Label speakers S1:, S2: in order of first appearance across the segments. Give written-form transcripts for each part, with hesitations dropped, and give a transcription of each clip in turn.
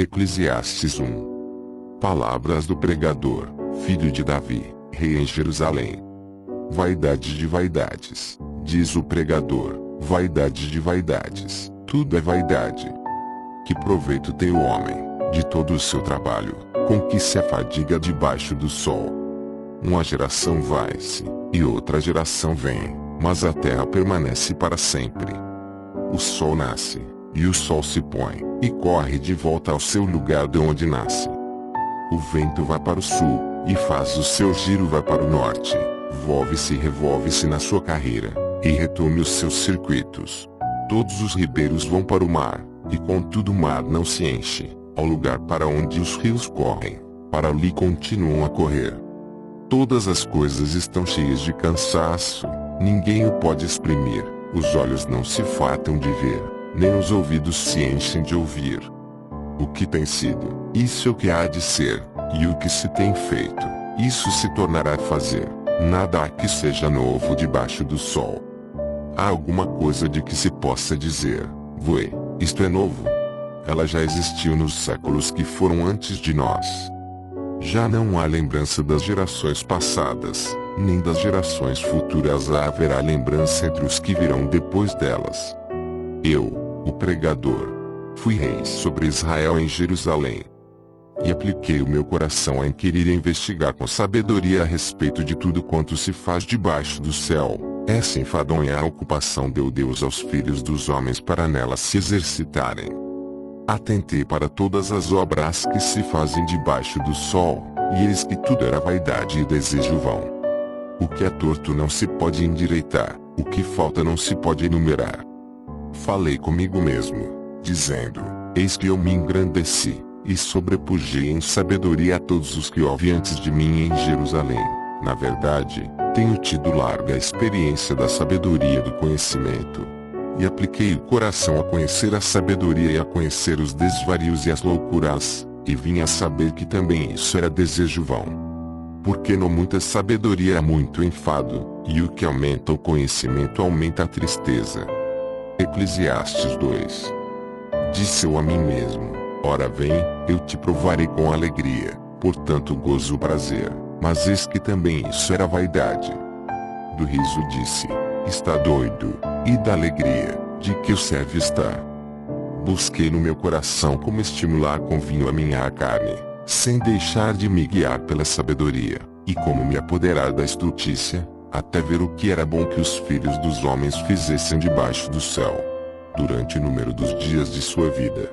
S1: Eclesiastes 1. Palavras do pregador, filho de Davi, rei em Jerusalém. Vaidade de vaidades, diz o pregador, vaidade de vaidades, tudo é vaidade. Que proveito tem o homem, de todo o seu trabalho, com que se afadiga debaixo do sol? Uma geração vai-se, e outra geração vem, mas a terra permanece para sempre. O sol nasce, e o sol se põe, e corre de volta ao seu lugar de onde nasce. O vento vai para o sul, e faz o seu giro vai para o norte, volve-se e revolve-se na sua carreira, e retome os seus circuitos. Todos os ribeiros vão para o mar, e contudo o mar não se enche, ao lugar para onde os rios correm, para ali continuam a correr. Todas as coisas estão cheias de cansaço, ninguém o pode exprimir, os olhos não se fartam de ver, nem os ouvidos se enchem de ouvir. O que tem sido, isso é o que há de ser, e o que se tem feito, isso se tornará a fazer. Nada há que seja novo debaixo do sol. Há alguma coisa de que se possa dizer, voe, isto é novo? Ela já existiu nos séculos que foram antes de nós. Já não há lembrança das gerações passadas, nem das gerações futuras haverá lembrança entre os que virão depois delas. Eu, o pregador, fui rei sobre Israel em Jerusalém. E apliquei o meu coração a inquirir e investigar com sabedoria a respeito de tudo quanto se faz debaixo do céu. Essa enfadonha ocupação deu Deus aos filhos dos homens para nela se exercitarem. Atentei para todas as obras que se fazem debaixo do sol, e eis que tudo era vaidade e desejo vão. O que é torto não se pode endireitar, o que falta não se pode enumerar. Falei comigo mesmo, dizendo, eis que eu me engrandeci, e sobrepujei em sabedoria a todos os que houve antes de mim em Jerusalém. Na verdade, tenho tido larga experiência da sabedoria do conhecimento. E apliquei o coração a conhecer a sabedoria e a conhecer os desvarios e as loucuras, e vim a saber que também isso era desejo vão. Porque não muita sabedoria há muito enfado, e o que aumenta o conhecimento aumenta a tristeza. Eclesiastes 2. Disse eu a mim mesmo, ora vem, eu te provarei com alegria, portanto gozo o prazer, mas eis que também isso era vaidade. Do riso disse, está doido, e da alegria, de que o serve está. Busquei no meu coração como estimular com vinho a minha carne, sem deixar de me guiar pela sabedoria, e como me apoderar da estultícia, até ver o que era bom que os filhos dos homens fizessem debaixo do céu, durante o número dos dias de sua vida.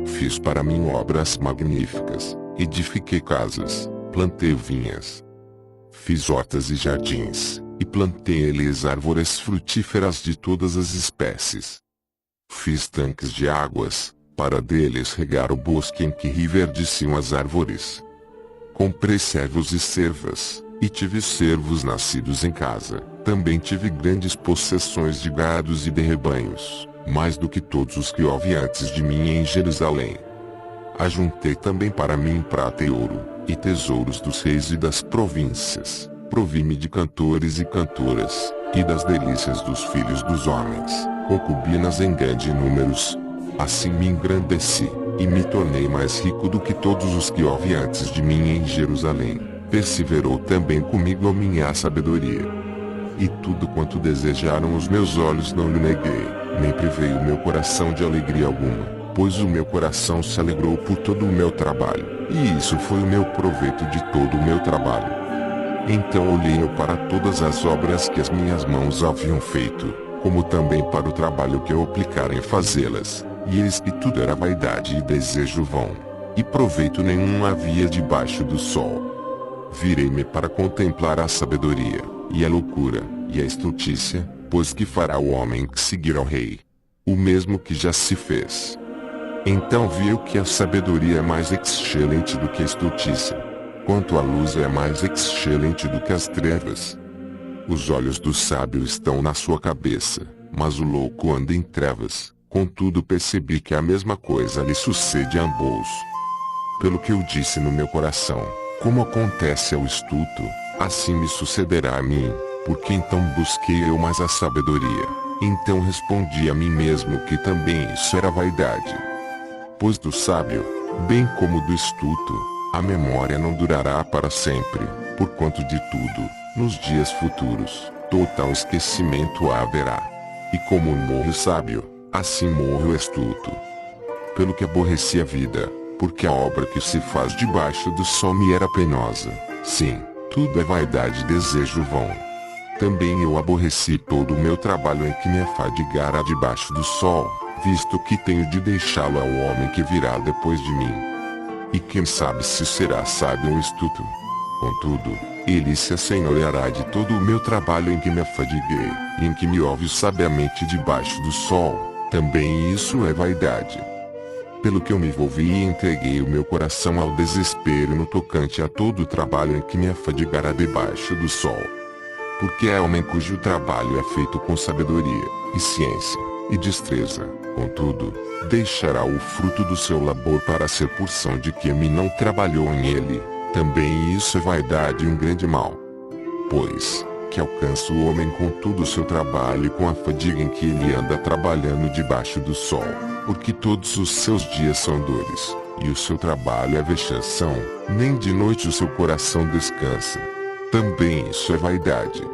S1: Fiz para mim obras magníficas, edifiquei casas, plantei vinhas, fiz hortas e jardins, e plantei neles árvores frutíferas de todas as espécies. Fiz tanques de águas, para deles regar o bosque em que reverdeciam as árvores. Comprei servos e servas, e tive servos nascidos em casa. Também tive grandes possessões de gados e de rebanhos, mais do que todos os que houve antes de mim em Jerusalém. Ajuntei também para mim prata e ouro, e tesouros dos reis e das províncias. Provi-me de cantores e cantoras, e das delícias dos filhos dos homens, concubinas em grande números. Assim me engrandeci, e me tornei mais rico do que todos os que houve antes de mim em Jerusalém. Perseverou também comigo a minha sabedoria. E tudo quanto desejaram os meus olhos não lhe neguei, nem privei o meu coração de alegria alguma, pois o meu coração se alegrou por todo o meu trabalho, e isso foi o meu proveito de todo o meu trabalho. Então olhei eu para todas as obras que as minhas mãos haviam feito, como também para o trabalho que eu aplicara em fazê-las, e eis que tudo era vaidade e desejo vão, e proveito nenhum havia debaixo do sol. Virei-me para contemplar a sabedoria, e a loucura, e a estultícia, pois que fará o homem que seguir ao rei? O mesmo que já se fez. Então vi eu que a sabedoria é mais excelente do que a estultícia. Quanto a luz é mais excelente do que as trevas. Os olhos do sábio estão na sua cabeça, mas o louco anda em trevas. Contudo percebi que a mesma coisa lhe sucede a ambos. Pelo que eu disse no meu coração, como acontece ao estulto, assim me sucederá a mim, porque então busquei eu mais a sabedoria. Então respondi a mim mesmo que também isso era vaidade. Pois do sábio, bem como do estulto, a memória não durará para sempre, porquanto de tudo, nos dias futuros, total esquecimento haverá. E como morre o sábio, assim morre o estulto. Pelo que aborreci a vida, porque a obra que se faz debaixo do sol me era penosa. Sim, tudo é vaidade e desejo vão. Também eu aborreci todo o meu trabalho em que me afadigara debaixo do sol, visto que tenho de deixá-lo ao homem que virá depois de mim. E quem sabe se será sábio ou estulto. Contudo, ele se assenhoreará de todo o meu trabalho em que me afadiguei, e em que me ouve sabiamente debaixo do sol. Também isso é vaidade. Pelo que eu me envolvi e entreguei o meu coração ao desespero no tocante a todo o trabalho em que me afadigara debaixo do sol. Porque é homem cujo trabalho é feito com sabedoria, e ciência, e destreza, contudo, deixará o fruto do seu labor para ser porção de quem não trabalhou em ele. Também isso é vaidade e um grande mal. Pois, que alcança o homem com todo o seu trabalho e com a fadiga em que ele anda trabalhando debaixo do sol, porque todos os seus dias são dores, e o seu trabalho é vexação, nem de noite o seu coração descansa. Também isso é vaidade.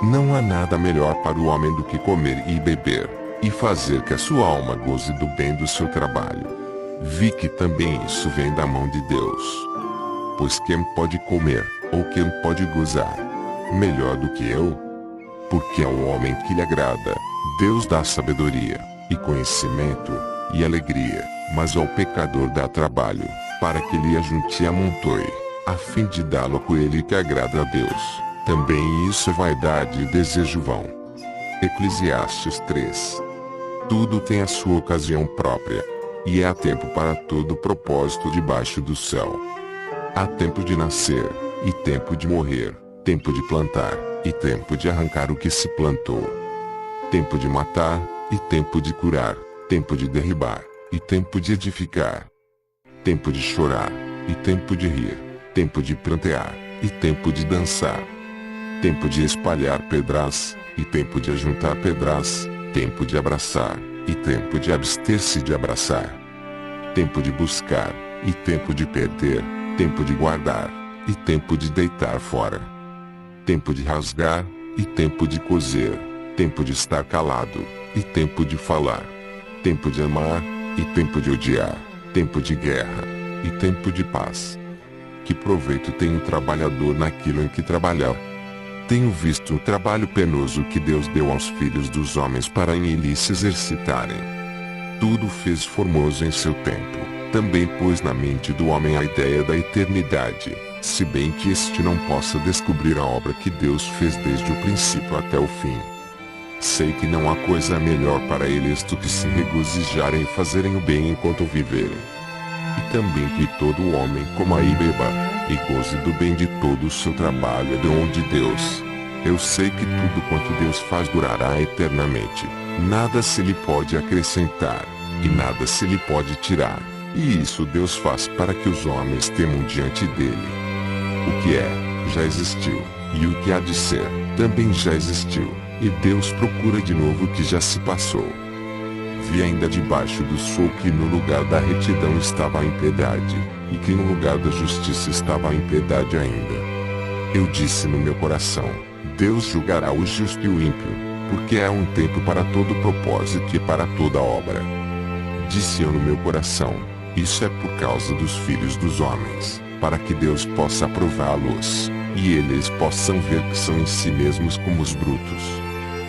S1: Não há nada melhor para o homem do que comer e beber, e fazer que a sua alma goze do bem do seu trabalho. Vi que também isso vem da mão de Deus. Pois quem pode comer, ou quem pode gozar, melhor do que eu? Porque ao homem que lhe agrada, Deus dá sabedoria, e conhecimento, e alegria, mas ao pecador dá trabalho, para que lhe ajunte e amontoe, a fim de dá-lo a coelho que agrada a Deus. Também isso é vaidade e desejo vão. Eclesiastes 3. Tudo tem a sua ocasião própria, e há tempo para todo propósito debaixo do céu. Há tempo de nascer, e tempo de morrer, tempo de plantar, e tempo de arrancar o que se plantou. Tempo de matar, e tempo de curar, tempo de derribar, e tempo de edificar. Tempo de chorar, e tempo de rir, tempo de prantear, e tempo de dançar. Tempo de espalhar pedras, e tempo de ajuntar pedras, tempo de abraçar, e tempo de abster-se de abraçar. Tempo de buscar, e tempo de perder, tempo de guardar, e tempo de deitar fora. Tempo de rasgar, e tempo de coser, tempo de estar calado, e tempo de falar. Tempo de amar, e tempo de odiar, tempo de guerra, e tempo de paz. Que proveito tem o trabalhador naquilo em que trabalhar? Tenho visto o trabalho penoso que Deus deu aos filhos dos homens para em ele se exercitarem. Tudo fez formoso em seu tempo. Também pôs na mente do homem a ideia da eternidade, se bem que este não possa descobrir a obra que Deus fez desde o princípio até o fim. Sei que não há coisa melhor para eles do que se regozijarem e fazerem o bem enquanto viverem. E também que todo homem coma e beba, e goze do bem de todo o seu trabalho é dom de Deus. Eu sei que tudo quanto Deus faz durará eternamente, nada se lhe pode acrescentar, e nada se lhe pode tirar. E isso Deus faz para que os homens temam diante dele. O que é, já existiu, e o que há de ser, também já existiu, e Deus procura de novo o que já se passou. Vi ainda debaixo do sol que no lugar da retidão estava a impiedade, e que no lugar da justiça estava a impiedade ainda. Eu disse no meu coração, Deus julgará o justo e o ímpio, porque há um tempo para todo propósito e para toda obra. Disse eu no meu coração, isso é por causa dos filhos dos homens, para que Deus possa aprová-los, e eles possam ver que são em si mesmos como os brutos.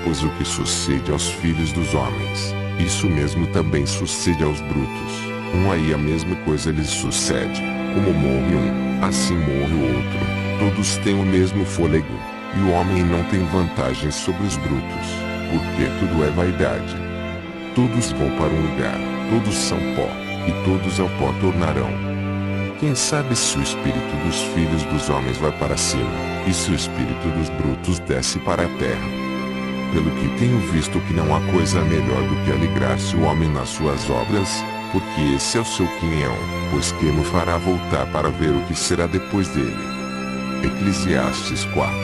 S1: Pois o que sucede aos filhos dos homens, isso mesmo também sucede aos brutos. Aí a mesma coisa lhes sucede, como morre um, assim morre o outro. Todos têm o mesmo fôlego, e o homem não tem vantagem sobre os brutos, porque tudo é vaidade. Todos vão para um lugar, todos são pó, e todos ao pó tornarão. Quem sabe se o espírito dos filhos dos homens vai para cima, e se o espírito dos brutos desce para a terra. Pelo que tenho visto que não há coisa melhor do que alegrar-se o homem nas suas obras, porque esse é o seu quinhão, pois quem o fará voltar para ver o que será depois dele. Eclesiastes 4.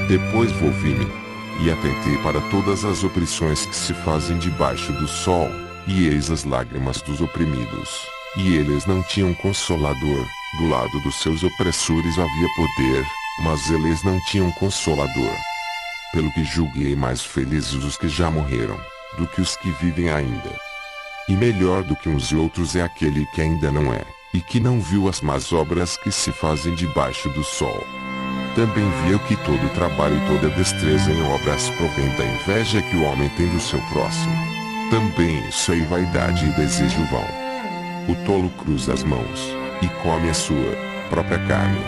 S1: Depois volvi-me, e atentei para todas as opressões que se fazem debaixo do sol, e eis as lágrimas dos oprimidos, e eles não tinham consolador. Do lado dos seus opressores havia poder, mas eles não tinham consolador. Pelo que julguei mais felizes os que já morreram, do que os que vivem ainda. E melhor do que uns e outros é aquele que ainda não é, e que não viu as más obras que se fazem debaixo do sol. Também viu que todo trabalho e toda destreza em obras provém da inveja que o homem tem do seu próximo. Também isso é vaidade e desejo vão. O tolo cruza as mãos, e come a sua própria carne.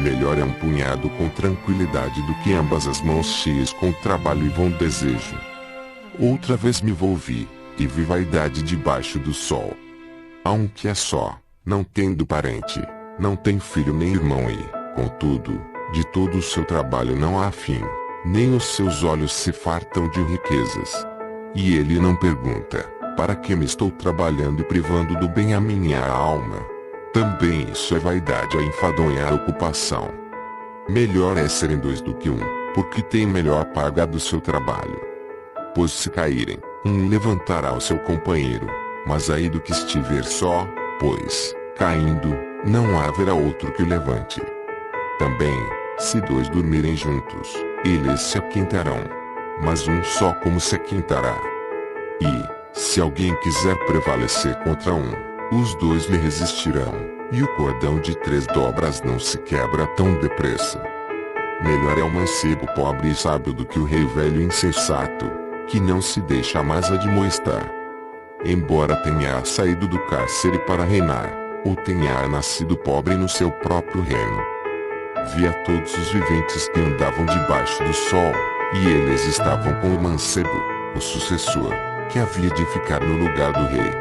S1: Melhor é um punhado com tranquilidade do que ambas as mãos cheias com trabalho e vão desejo. Outra vez me volvi, e vi vaidade debaixo do sol. Há um que é só, não tendo parente, não tem filho nem irmão e, contudo, de todo o seu trabalho não há fim, nem os seus olhos se fartam de riquezas. E ele não pergunta, para que me estou trabalhando e privando do bem a minha alma? Também isso é vaidade, a enfadonha a ocupação. Melhor é serem dois do que um, porque tem melhor paga do seu trabalho. Pois se caírem, um levantará o seu companheiro, mas aí do que estiver só, pois, caindo, não haverá outro que o levante. Também, se dois dormirem juntos, eles se aquentarão, mas um só como se aquentará. E, se alguém quiser prevalecer contra um, os dois lhe resistirão, e o cordão de 3 dobras não se quebra tão depressa. Melhor é o mancebo pobre e sábio do que o rei velho insensato, que não se deixa mais admoestar. Embora tenha saído do cárcere para reinar, ou tenha nascido pobre no seu próprio reino. Via todos os viventes que andavam debaixo do sol, e eles estavam com o mancebo, o sucessor, que havia de ficar no lugar do rei.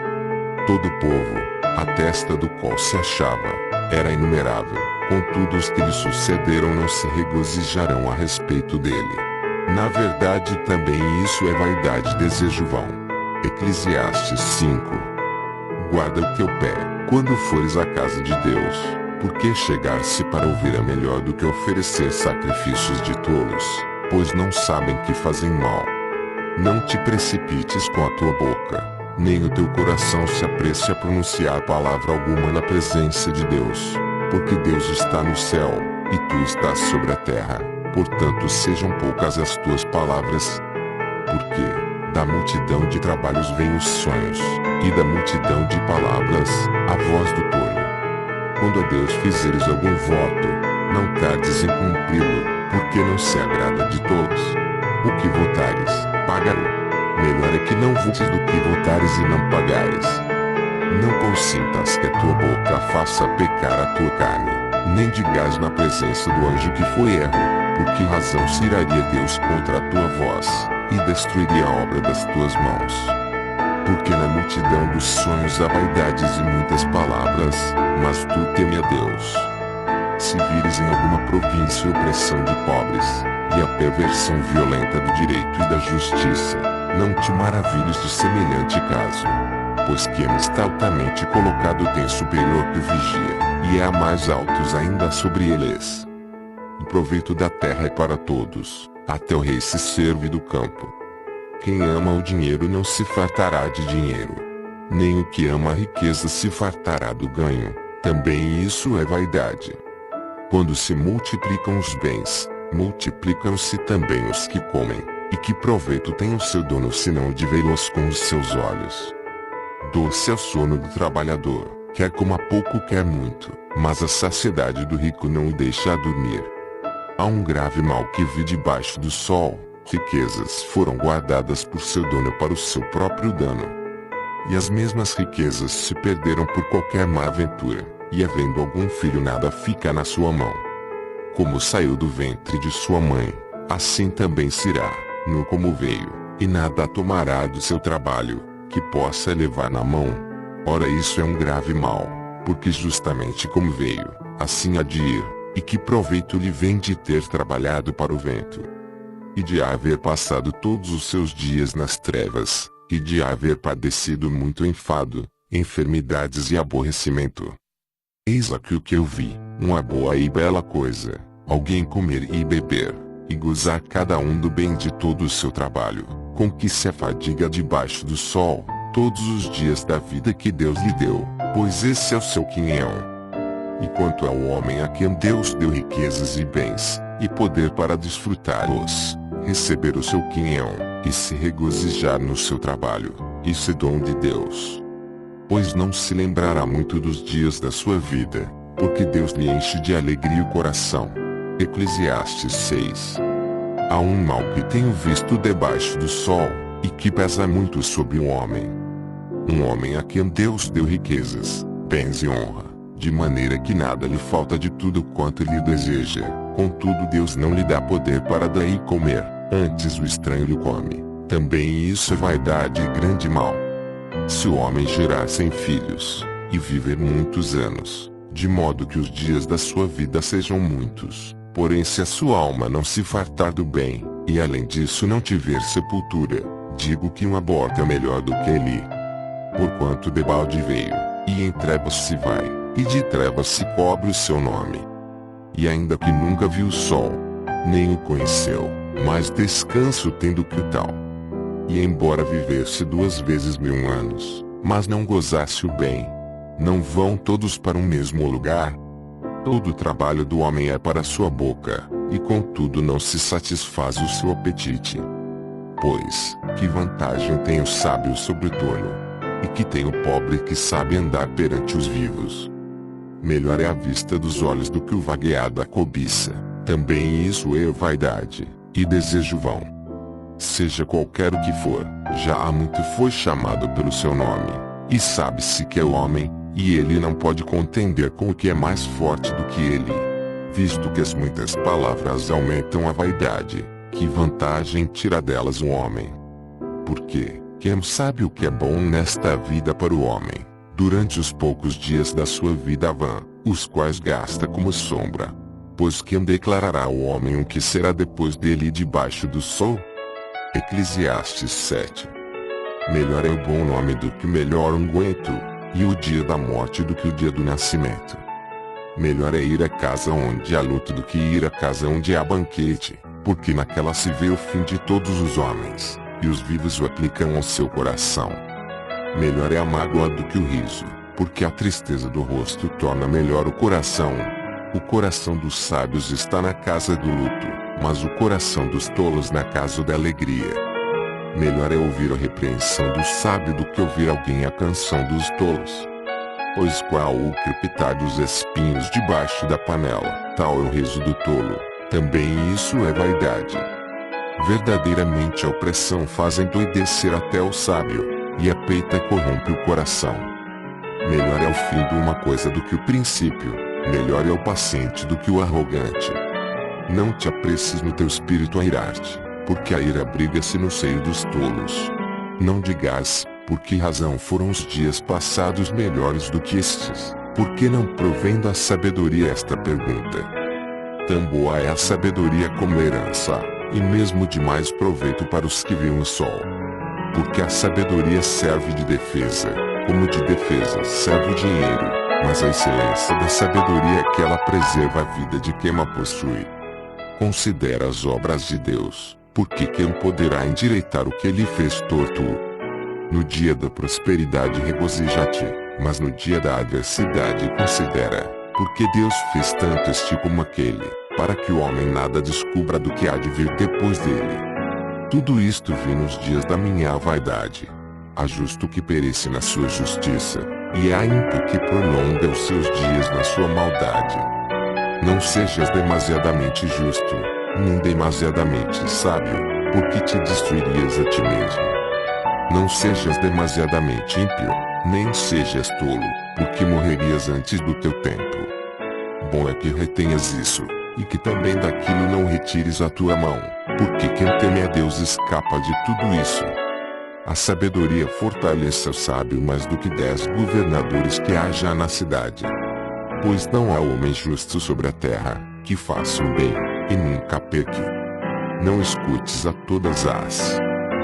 S1: Todo o povo, a testa do qual se achava, era inumerável, contudo os que lhe sucederam não se regozijarão a respeito dele. Na verdade também isso é vaidade e desejo vão. Eclesiastes 5. Guarda o teu pé, quando fores à casa de Deus, porque chegar-se para ouvir é melhor do que oferecer sacrifícios de tolos, pois não sabem que fazem mal. Não te precipites com a tua boca, nem o teu coração se apresse a pronunciar palavra alguma na presença de Deus, porque Deus está no céu, e tu estás sobre a terra, portanto sejam poucas as tuas palavras. Porque, da multidão de trabalhos vêm os sonhos, e da multidão de palavras, a voz do tolo. Quando a Deus fizeres algum voto, não tardes em cumpri-lo, porque não se agrada de todos. O que votares, pagará. Melhor é que não votes do que votares e não pagares. Não consintas que a tua boca faça pecar a tua carne, nem digas na presença do anjo que foi erro, por que razão se iraria Deus contra a tua voz, e destruiria a obra das tuas mãos? Porque na multidão dos sonhos há vaidades e muitas palavras, mas tu teme a Deus. Se vires em alguma província a opressão de pobres, e a perversão violenta do direito e da justiça, não te maravilhes de semelhante caso. Pois quem está altamente colocado tem superior que o vigia, e há mais altos ainda sobre eles. O proveito da terra é para todos, até o rei se serve do campo. Quem ama o dinheiro não se fartará de dinheiro. Nem o que ama a riqueza se fartará do ganho, também isso é vaidade. Quando se multiplicam os bens, multiplicam-se também os que comem, e que proveito tem o seu dono senão de vê-los com os seus olhos? Doce é o sono do trabalhador, quer coma pouco quer muito, mas a saciedade do rico não o deixa dormir. Há um grave mal que vi debaixo do sol, riquezas foram guardadas por seu dono para o seu próprio dano. E as mesmas riquezas se perderam por qualquer má aventura, e havendo algum filho nada fica na sua mão. Como saiu do ventre de sua mãe, assim também se irá, nu como veio, e nada tomará do seu trabalho, que possa levar na mão. Ora isso é um grave mal, porque justamente como veio, assim há de ir, e que proveito lhe vem de ter trabalhado para o vento? E de haver passado todos os seus dias nas trevas, e de haver padecido muito enfado, enfermidades e aborrecimento. Eis aqui o que eu vi, uma boa e bela coisa, alguém comer e beber, e gozar cada um do bem de todo o seu trabalho, com que se afadiga debaixo do sol, todos os dias da vida que Deus lhe deu. pois esse é o seu quinhão. E quanto ao homem a quem Deus deu riquezas e bens, e poder para desfrutá-los, receber o seu quinhão, e se regozijar no seu trabalho, isso é dom de Deus. Pois não se lembrará muito dos dias da sua vida, porque Deus lhe enche de alegria o coração. Eclesiastes 6. Há um mal que tenho visto debaixo do sol, e que pesa muito sobre um homem. Um homem a quem Deus deu riquezas, bens e honra, de maneira que nada lhe falta de tudo quanto ele deseja, contudo Deus não lhe dá poder para daí comer, antes o estranho lhe come. Também isso é vaidade e grande mal. Se o homem gerar 100 filhos, e viver muitos anos, de modo que os dias da sua vida sejam muitos, porém se a sua alma não se fartar do bem, e além disso não tiver sepultura, digo que um aborto é melhor do que ele. Porquanto debalde veio, e em trevas se vai, e de trevas se cobre o seu nome. E ainda que nunca viu o sol, nem o conheceu, mas descanso tendo que tal. E embora vivesse 2 vezes 1000 anos, mas não gozasse o bem, não vão todos para um mesmo lugar? Todo o trabalho do homem é para sua boca, e contudo não se satisfaz o seu apetite. Pois, que vantagem tem o sábio sobre o tolo? E que tem o pobre que sabe andar perante os vivos? Melhor é a vista dos olhos do que o vaguear da cobiça, também isso é vaidade, e desejo vão. Seja qualquer o que for, já há muito foi chamado pelo seu nome, e sabe-se que é o homem, e ele não pode contender com o que é mais forte do que ele. Visto que as muitas palavras aumentam a vaidade, que vantagem tira delas um homem? Porque, quem sabe o que é bom nesta vida para o homem, durante os poucos dias da sua vida vã, os quais gasta como sombra? Pois quem declarará ao homem o que será depois dele debaixo do sol? Eclesiastes 7. Melhor é o bom nome do que o melhor unguento, e o dia da morte do que o dia do nascimento. Melhor é ir à casa onde há luto do que ir à casa onde há banquete, porque naquela se vê o fim de todos os homens, e os vivos o aplicam ao seu coração. Melhor é a mágoa do que o riso, porque a tristeza do rosto torna melhor o coração. O coração dos sábios está na casa do luto, mas o coração dos tolos na casa da alegria. Melhor é ouvir a repreensão do sábio do que ouvir alguém a canção dos tolos. Pois qual o crepitar dos espinhos debaixo da panela, tal é o riso do tolo, também isso é vaidade. Verdadeiramente a opressão faz endoidecer até o sábio, e a peita corrompe o coração. Melhor é o fim de uma coisa do que o princípio, melhor é o paciente do que o arrogante. Não te apresses no teu espírito a irar-te, porque a ira abriga-se no seio dos tolos. Não digas, por que razão foram os dias passados melhores do que estes? Por que não provém da sabedoria esta pergunta? Tão boa é a sabedoria como a herança, e mesmo de mais proveito para os que veem o sol. Porque a sabedoria serve de defesa, como de defesa serve o dinheiro, mas a excelência da sabedoria é que ela preserva a vida de quem a possui. Considera as obras de Deus, porque quem poderá endireitar o que ele fez torto? No dia da prosperidade regozija-te, mas no dia da adversidade considera, porque Deus fez tanto este como aquele, para que o homem nada descubra do que há de vir depois dele. Tudo isto vi nos dias da minha vaidade. Há justo que perece na sua justiça, e há ímpio que prolonga os seus dias na sua maldade. Não sejas demasiadamente justo, nem demasiadamente sábio, porque te destruirias a ti mesmo. Não sejas demasiadamente ímpio, nem sejas tolo, porque morrerias antes do teu tempo. Bom é que retenhas isso, e que também daquilo não retires a tua mão, porque quem teme a Deus escapa de tudo isso. A sabedoria fortalece o sábio mais do que 10 governadores que haja na cidade. Pois não há homem justo sobre a terra, que faça o bem, e nunca peque. Não escutes a todas as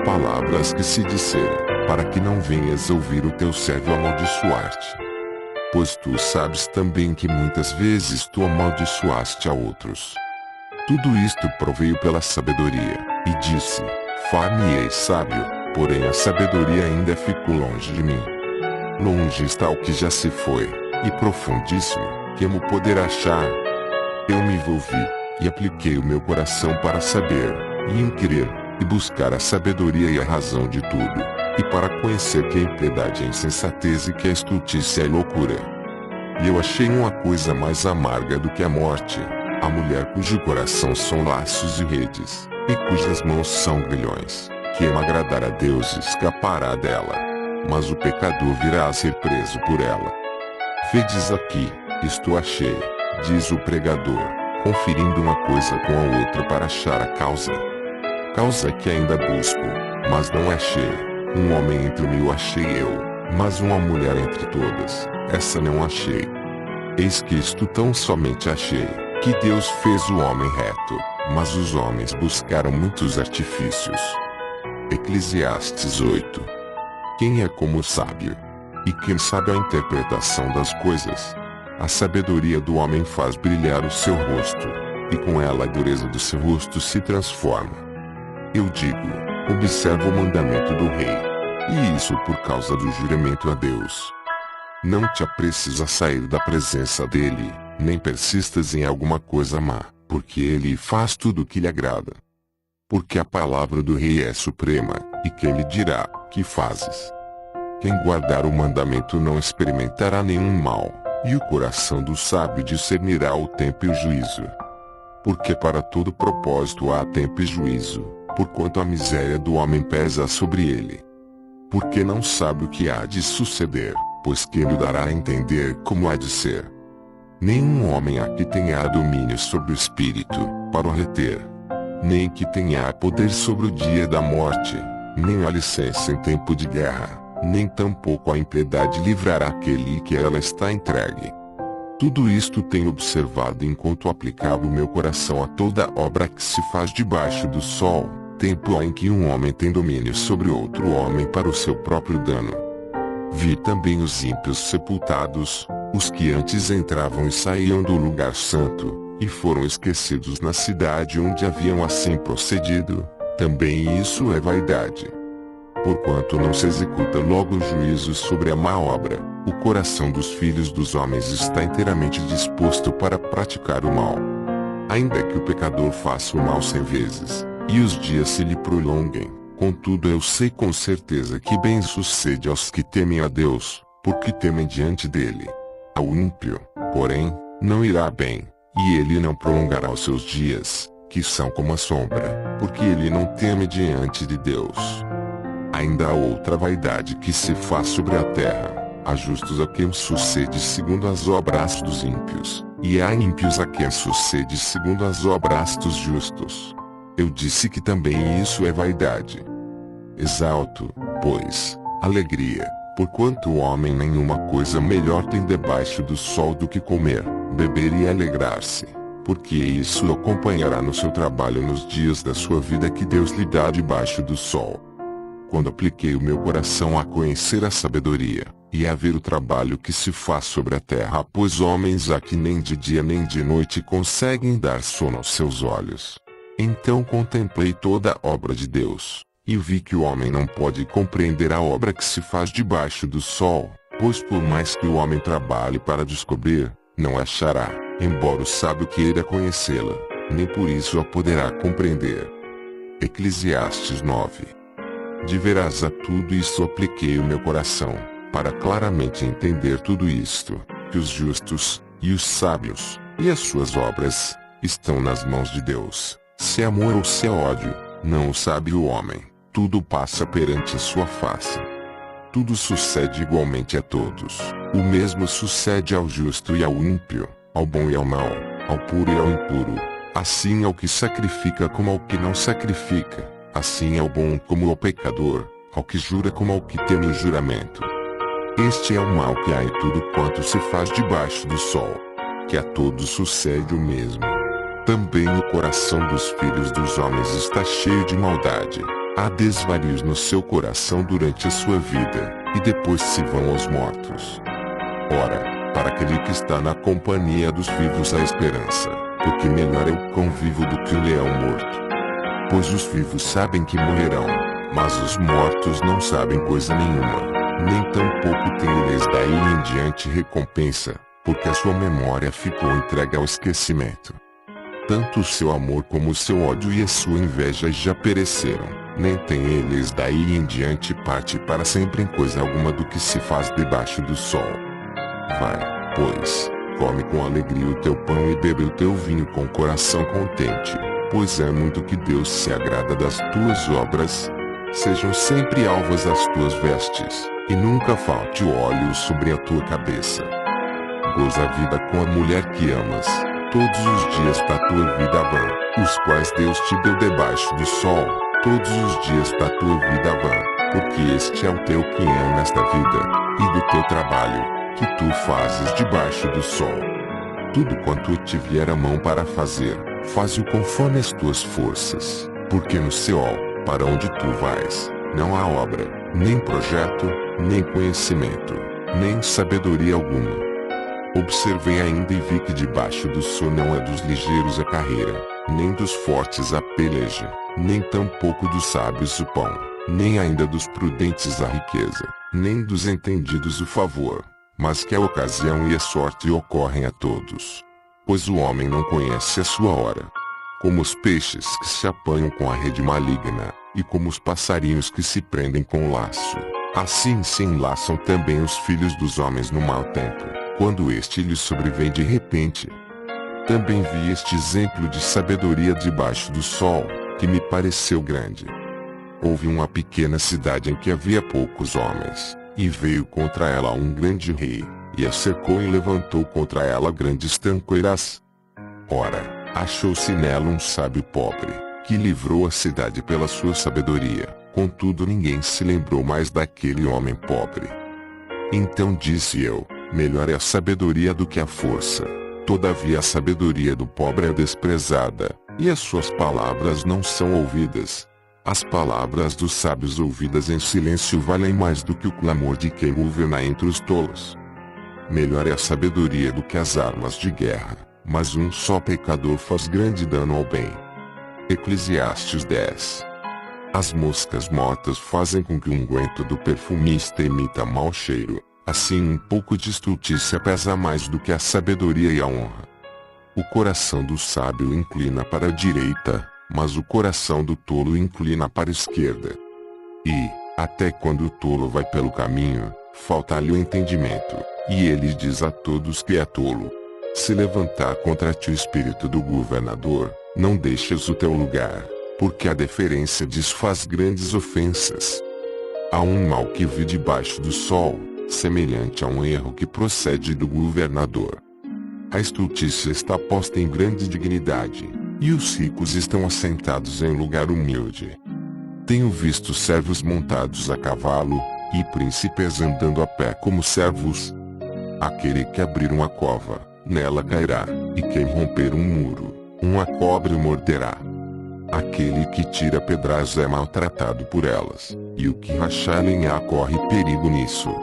S1: palavras que se disserem, para que não venhas ouvir o teu servo amaldiçoar-te. Pois tu sabes também que muitas vezes tu amaldiçoaste a outros. Tudo isto proveio pela sabedoria, e disse, far-me-ei sábio, porém a sabedoria ainda ficou longe de mim. Longe está o que já se foi, e profundíssimo, que amo poder achar. Eu me envolvi, e apliquei o meu coração para saber, e inquirir, e buscar a sabedoria e a razão de tudo, e para conhecer que a impiedade é insensatez e que a estultícia é loucura. E eu achei uma coisa mais amarga do que a morte, a mulher cujo coração são laços e redes, e cujas mãos são grilhões, que ama agradar a Deus e escapará dela. Mas o pecador virá a ser preso por ela. Vedes aqui, isto achei, diz o pregador, conferindo uma coisa com a outra para achar a causa. Causa que ainda busco, mas não achei. Um homem entre mil achei eu, mas uma mulher entre todas, essa não achei. Eis que isto tão somente achei, que Deus fez o homem reto, mas os homens buscaram muitos artifícios. Eclesiastes 8. Quem é como o sábio? E quem sabe a interpretação das coisas? A sabedoria do homem faz brilhar o seu rosto, e com ela a dureza do seu rosto se transforma. Eu digo, observa o mandamento do rei, e isso por causa do juramento a Deus. Não te apresses a sair da presença dele, nem persistas em alguma coisa má, porque ele faz tudo o que lhe agrada. Porque a palavra do rei é suprema, e quem lhe dirá, que fazes? Quem guardar o mandamento não experimentará nenhum mal, e o coração do sábio discernirá o tempo e o juízo. Porque para todo propósito há tempo e juízo, porquanto a miséria do homem pesa sobre ele. Porque não sabe o que há de suceder, pois quem lhe dará a entender como há de ser? Nenhum homem há que tenha domínio sobre o espírito, para o reter. Nem que tenha poder sobre o dia da morte, nem a licença em tempo de guerra, nem tampouco a impiedade livrará aquele que a ela está entregue. Tudo isto tenho observado enquanto aplicava o meu coração a toda obra que se faz debaixo do sol, tempo há em que um homem tem domínio sobre outro homem para o seu próprio dano. Vi também os ímpios sepultados, os que antes entravam e saíam do lugar santo, e foram esquecidos na cidade onde haviam assim procedido. Também isso é vaidade. Porquanto não se executa logo o juízo sobre a má obra, o coração dos filhos dos homens está inteiramente disposto para praticar o mal. Ainda que o pecador faça o mal 100 vezes, e os dias se lhe prolonguem, contudo eu sei com certeza que bem sucede aos que temem a Deus, porque temem diante dele. Ao ímpio, porém, não irá bem, e ele não prolongará os seus dias, que são como a sombra, porque ele não teme diante de Deus. Ainda há outra vaidade que se faz sobre a terra. Há justos a quem sucede segundo as obras dos ímpios, e há ímpios a quem sucede segundo as obras dos justos. Eu disse que também isso é vaidade. Exalto, pois, alegria, porquanto o homem nenhuma coisa melhor tem debaixo do sol do que comer, beber e alegrar-se, porque isso o acompanhará no seu trabalho nos dias da sua vida que Deus lhe dá debaixo do sol. Quando apliquei o meu coração a conhecer a sabedoria, e a ver o trabalho que se faz sobre a terra, pois homens há que nem de dia nem de noite conseguem dar sono aos seus olhos. Então contemplei toda a obra de Deus, e vi que o homem não pode compreender a obra que se faz debaixo do sol, pois por mais que o homem trabalhe para descobrir, não achará, embora o sábio queira conhecê-la, nem por isso a poderá compreender. Eclesiastes 9. De veras a tudo isso apliquei o meu coração, para claramente entender tudo isto, que os justos, e os sábios, e as suas obras, estão nas mãos de Deus, se é amor ou se é ódio, não o sabe o homem, tudo passa perante sua face. Tudo sucede igualmente a todos, o mesmo sucede ao justo e ao ímpio, ao bom e ao mau, ao puro e ao impuro, assim ao que sacrifica como ao que não sacrifica. Assim ao bom como ao pecador, ao que jura como ao que tem o juramento. Este é o mal que há em tudo quanto se faz debaixo do sol, que a todos sucede o mesmo. Também o coração dos filhos dos homens está cheio de maldade, há desvarios no seu coração durante a sua vida, e depois se vão aos mortos. Ora, para aquele que está na companhia dos vivos há esperança, porque melhor é o cão vivo do que o leão morto. Pois os vivos sabem que morrerão, mas os mortos não sabem coisa nenhuma. nem tampouco tem eles daí em diante recompensa, porque a sua memória ficou entregue ao esquecimento. Tanto o seu amor como o seu ódio e a sua inveja já pereceram, nem tem eles daí em diante parte para sempre em coisa alguma do que se faz debaixo do sol. Vai, pois, come com alegria o teu pão e bebe o teu vinho com coração contente, pois é muito que Deus se agrada das tuas obras. Sejam sempre alvas as tuas vestes, e nunca falte o óleo sobre a tua cabeça. Goza a vida com a mulher que amas, todos os dias da tua vida vã, os quais Deus te deu debaixo do sol, todos os dias da tua vida vã, porque este é o teu que é nesta vida, e do teu trabalho, que tu fazes debaixo do sol. Tudo quanto te vier a mão para fazer, faze-o conforme as tuas forças, porque no Seol, para onde tu vais, não há obra, nem projeto, nem conhecimento, nem sabedoria alguma. Observei ainda e vi que debaixo do sol não é dos ligeiros a carreira, nem dos fortes a peleja, nem tampouco dos sábios o pão, nem ainda dos prudentes a riqueza, nem dos entendidos o favor, mas que a ocasião e a sorte ocorrem a todos. Pois o homem não conhece a sua hora. Como os peixes que se apanham com a rede maligna, e como os passarinhos que se prendem com o laço, assim se enlaçam também os filhos dos homens no mau tempo, quando este lhes sobrevém de repente. Também vi este exemplo de sabedoria debaixo do sol, que me pareceu grande. Houve uma pequena cidade em que havia poucos homens, e veio contra ela um grande rei, e a cercou e levantou contra ela grandes tranqueiras. Ora, achou-se nela um sábio pobre, que livrou a cidade pela sua sabedoria, contudo ninguém se lembrou mais daquele homem pobre. Então disse eu, melhor é a sabedoria do que a força. Todavia a sabedoria do pobre é desprezada, e as suas palavras não são ouvidas. As palavras dos sábios ouvidas em silêncio valem mais do que o clamor de quem governa entre os tolos. Melhor é a sabedoria do que as armas de guerra, mas um só pecador faz grande dano ao bem. Eclesiastes 10. As moscas mortas fazem com que o unguento do perfumista emita mau cheiro, assim um pouco de estultícia pesa mais do que a sabedoria e a honra. O coração do sábio inclina para a direita, mas o coração do tolo inclina para a esquerda. E, até quando o tolo vai pelo caminho, falta-lhe o entendimento, e ele diz a todos que é tolo. Se levantar contra ti o espírito do governador, não deixes o teu lugar, porque a deferência desfaz grandes ofensas. Há um mal que vi debaixo do sol, semelhante a um erro que procede do governador. A estultícia está posta em grande dignidade, e os ricos estão assentados em lugar humilde. Tenho visto servos montados a cavalo, e príncipes andando a pé como servos. Aquele que abrir uma cova, nela cairá, e quem romper um muro, uma cobra o morderá. Aquele que tira pedras é maltratado por elas, e o que rachar lenha corre perigo nisso.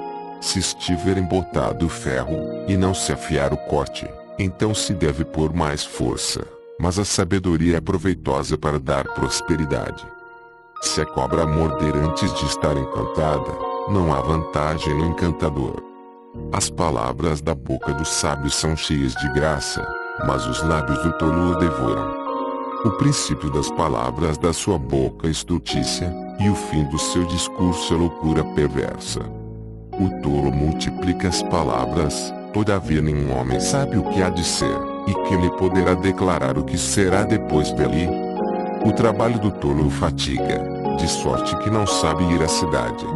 S1: Se estiver embotado o ferro, e não se afiar o corte, então se deve pôr mais força, mas a sabedoria é proveitosa para dar prosperidade. Se a cobra morder antes de estar encantada, não há vantagem no encantador. As palavras da boca do sábio são cheias de graça, mas os lábios do tolo o devoram. O princípio das palavras da sua boca é estultícia, e o fim do seu discurso é loucura perversa. O tolo multiplica as palavras, todavia nenhum homem sabe o que há de ser, e quem lhe poderá declarar o que será depois dele? O trabalho do tolo o fatiga, de sorte que não sabe ir à cidade.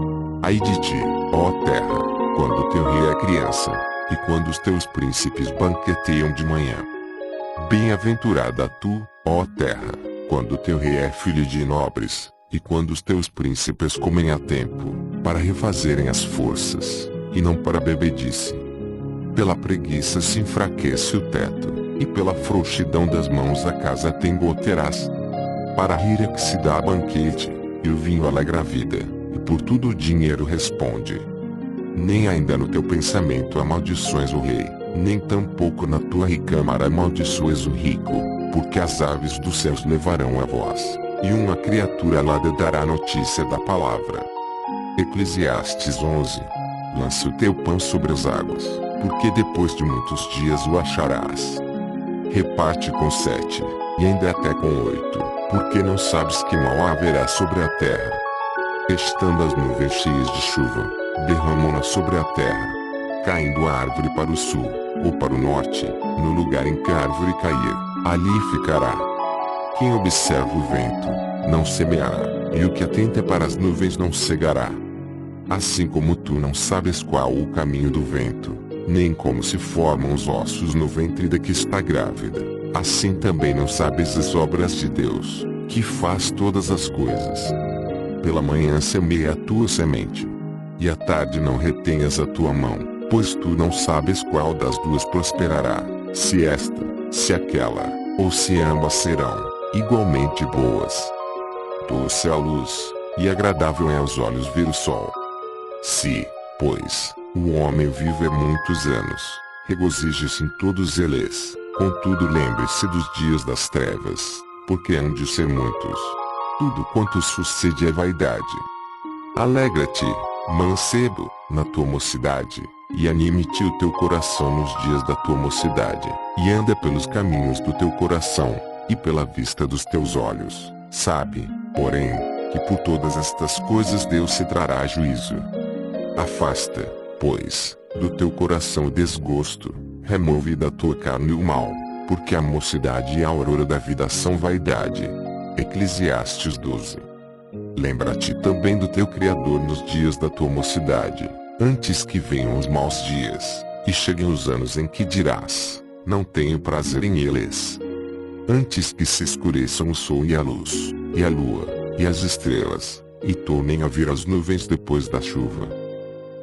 S1: Ai de ti, ó terra, quando teu rei é criança, e quando os teus príncipes banqueteiam de manhã. Bem-aventurada tu, ó terra, quando teu rei é filho de nobres, e quando os teus príncipes comem a tempo, para refazerem as forças, e não para bebedice. Pela preguiça se enfraquece o teto, e pela frouxidão das mãos a casa tem goteras. Para rir é que se dá banquete, e o vinho alegra a vida, e por tudo o dinheiro responde. Nem ainda no teu pensamento amaldiçoes o rei, nem tampouco na tua recâmara amaldiçoes o rico, porque as aves dos céus levarão a voz, e uma criatura lá te dará notícia da palavra. Eclesiastes 11. Lança o teu pão sobre as águas, porque depois de muitos dias o acharás. Reparte com 7, e ainda até com 8, porque não sabes que mal haverá sobre a terra. Estando as nuvens cheias de chuva, derramam-na sobre a terra, caindo a árvore para o sul, ou para o norte, no lugar em que a árvore cair, ali ficará. Quem observa o vento, não semeará, e o que atenta para as nuvens não cegará. Assim como tu não sabes qual o caminho do vento, nem como se formam os ossos no ventre da que está grávida, assim também não sabes as obras de Deus, que faz todas as coisas. Pela manhã semeia a tua semente, e à tarde não retenhas a tua mão, pois tu não sabes qual das duas prosperará, se esta, se aquela, ou se ambas serão igualmente boas. Doce é a luz, e agradável é aos olhos ver o sol. Se, pois, o homem viver muitos anos, regozije-se em todos eles, contudo lembre-se dos dias das trevas, porque hão de ser muitos. Tudo quanto sucede é vaidade. Alegra-te, mancebo, na tua mocidade, e anime-te o teu coração nos dias da tua mocidade, e anda pelos caminhos do teu coração, e pela vista dos teus olhos. Sabe, porém, que por todas estas coisas Deus se trará a juízo. Afasta, pois, do teu coração o desgosto, remove da tua carne o mal, porque a mocidade e a aurora da vida são vaidade. Eclesiastes 12. Lembra-te também do teu Criador nos dias da tua mocidade, antes que venham os maus dias, e cheguem os anos em que dirás, não tenho prazer em eles. Antes que se escureçam o sol e a luz, e a lua, e as estrelas, e tornem a vir as nuvens depois da chuva.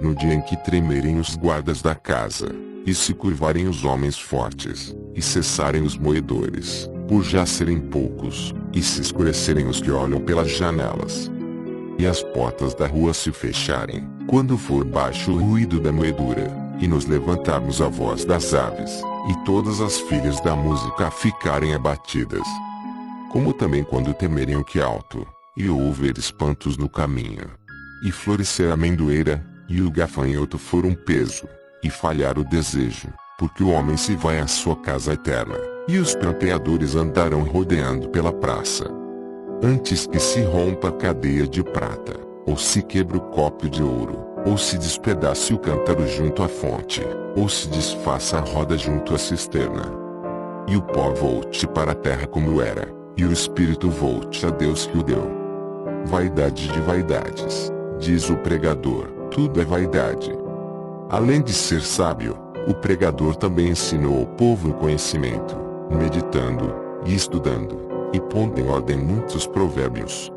S1: No dia em que tremerem os guardas da casa, e se curvarem os homens fortes, e cessarem os moedores, por já serem poucos, e se escurecerem os que olham pelas janelas, e as portas da rua se fecharem, quando for baixo o ruído da moedura, e nos levantarmos a voz das aves, e todas as filhas da música ficarem abatidas. Como também quando temerem o que é alto, e houver espantos no caminho, e florescer a amendoeira, e o gafanhoto for um peso, e falhar o desejo, porque o homem se vai à sua casa eterna, e os pranteadores andarão rodeando pela praça. Antes que se rompa a cadeia de prata, ou se quebre o copo de ouro, ou se despedace o cântaro junto à fonte, ou se desfaça a roda junto à cisterna. E o pó volte para a terra como era, e o espírito volte a Deus que o deu. Vaidade de vaidades, diz o pregador, tudo é vaidade. Além de ser sábio, o pregador também ensinou ao povo o conhecimento, meditando, e estudando, e pondo em ordem muitos provérbios.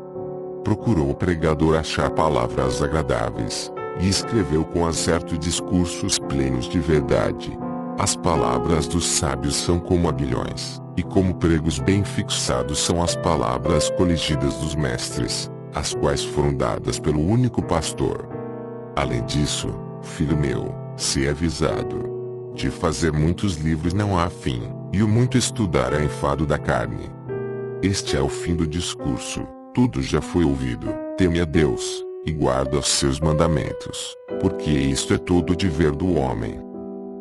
S1: Procurou o pregador achar palavras agradáveis, e escreveu com acerto discursos plenos de verdade. As palavras dos sábios são como aguilhões, e como pregos bem fixados são as palavras coligidas dos mestres, as quais foram dadas pelo único pastor. Além disso, filho meu, se avisado. De fazer muitos livros não há fim, e o muito estudar é enfado da carne. Este é o fim do discurso, tudo já foi ouvido, teme a Deus, e guarda os seus mandamentos, porque isto é todo o dever do homem.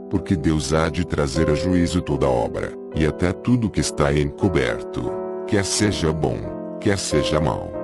S1: Porque Deus há de trazer a juízo toda obra, e até tudo que está encoberto, quer seja bom, quer seja mau.